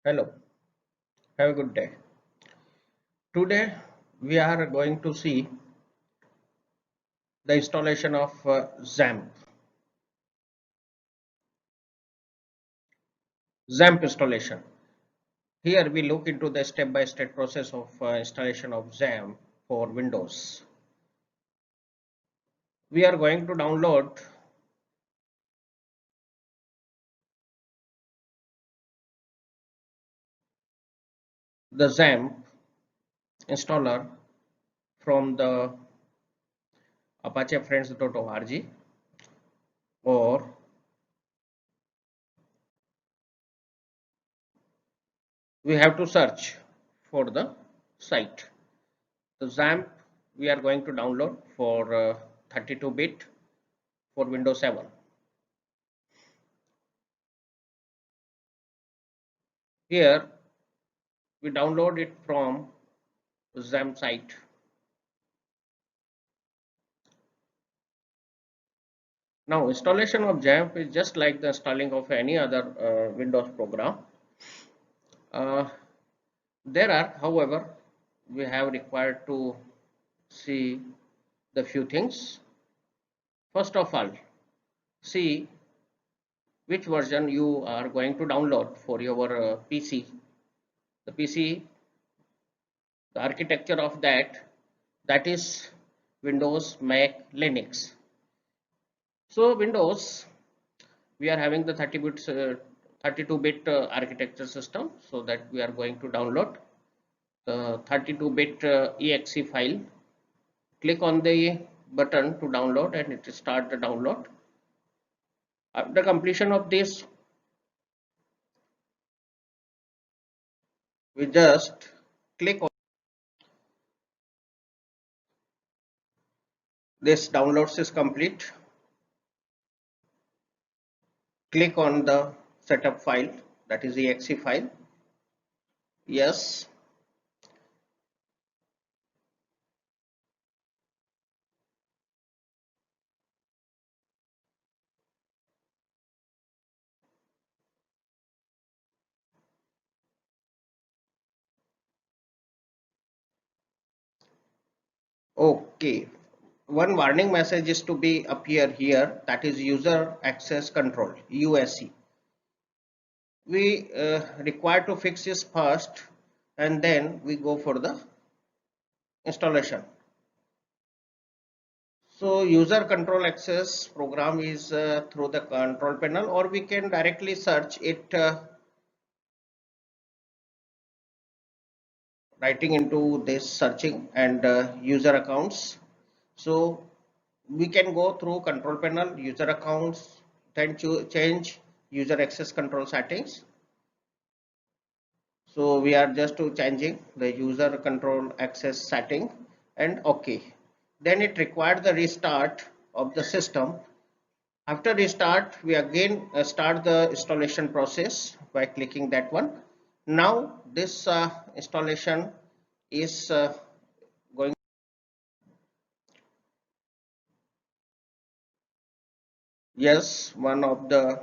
Hello, have a good day. Today we are going to see the installation of XAMPP. XAMPP installation. Here we look into the step-by-step process of installation of XAMPP for Windows. We are going to download the XAMPP installer from the apachefriends.org, or we have to search for the site. The XAMPP we are going to download for 32-bit for Windows 7. Here we download it from XAMPP site. Now installation of XAMPP is just like the installing of any other Windows program. Uh, there are, however, we have required to see the few things. First of all, see which version you are going to download for your PC. The PC, the architecture of that is Windows, Mac, Linux. So Windows, we are having the 32-bit architecture system, so that we are going to download the 32-bit exe file. Click on the button to download and it will start the download. After completion of this, we just click on this. Downloads is complete. Click on the setup file, that is the exe file. Yes. Okay. One warning message is to be appear here, that is user access control, UAC. We require to fix this first and then we go for the installation. So user control access program is through the control panel, or we can directly search it writing into this searching and user accounts. So we can go through control panel, user accounts, then change user access control settings. So we are just to changing the user control access setting and OK. Then it required the restart of the system. After restart, we again start the installation process by clicking that one. Now this installation is going. Yes, one of the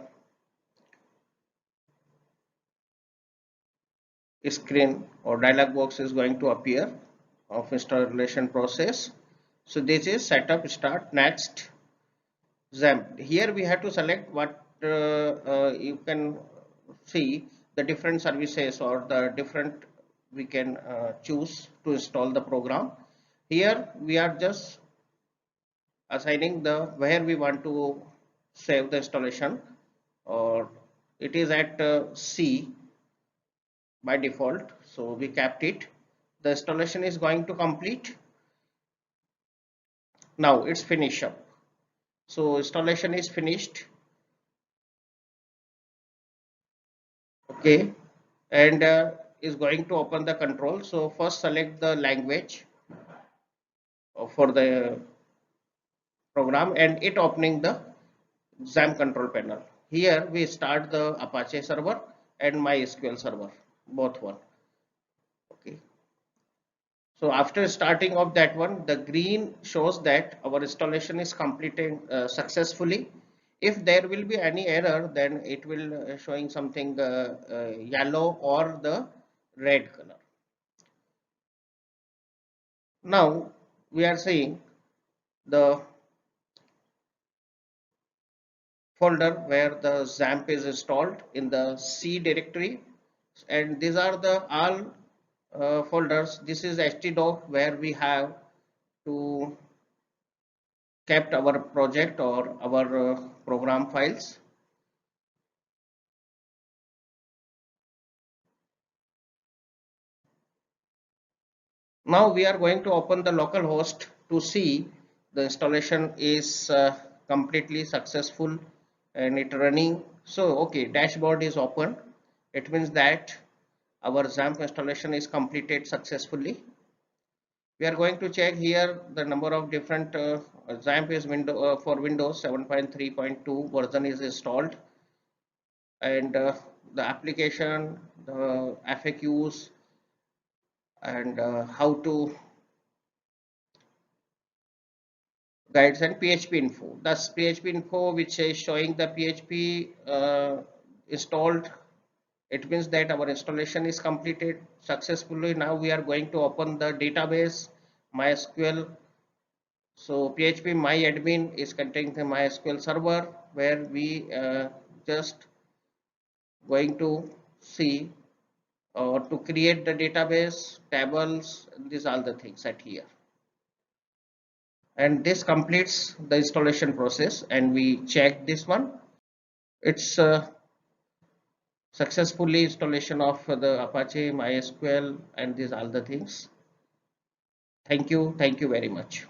screen or dialog box is going to appear of installation process. So this is setup, start, next, XAMPP. Here we have to select what you can see the different services or the different we can choose to install the program. Here we are just assigning the where we want to save the installation, or it is at C by default, so we kept it. The installation is going to complete. Now it's finish up. So installation is finished. Okay, and is going to open the control. So first select the language for the program and it opening the XAMPP control panel. Here we start the Apache server and MySQL server, both one. Okay. So after starting of that one, the green shows that our installation is completed successfully. If there will be any error, then it will showing something yellow or the red color. Now we are seeing the folder where the XAMPP is installed in the C directory, and these are the all folders. This is htdoc where we have to kept our project or our program files. Now we are going to open the local host to see the installation is completely successful and it running. So okay, dashboard is open. It means that our XAMPP installation is completed successfully. We are going to check here the number of different XAMPP is for Windows 7.3.2 version is installed, and the application, the FAQs, and how to guides and PHP info. Thus PHP info which is showing the PHP installed. It means that our installation is completed successfully. Now we are going to open the database MySQL. So PHP myadmin is containing the MySQL server where we just going to see or to create the database tables. These are the things at here. And this completes the installation process, and we check this one. It's successfully installation of the Apache MySQL and these all the things. Thank you very much.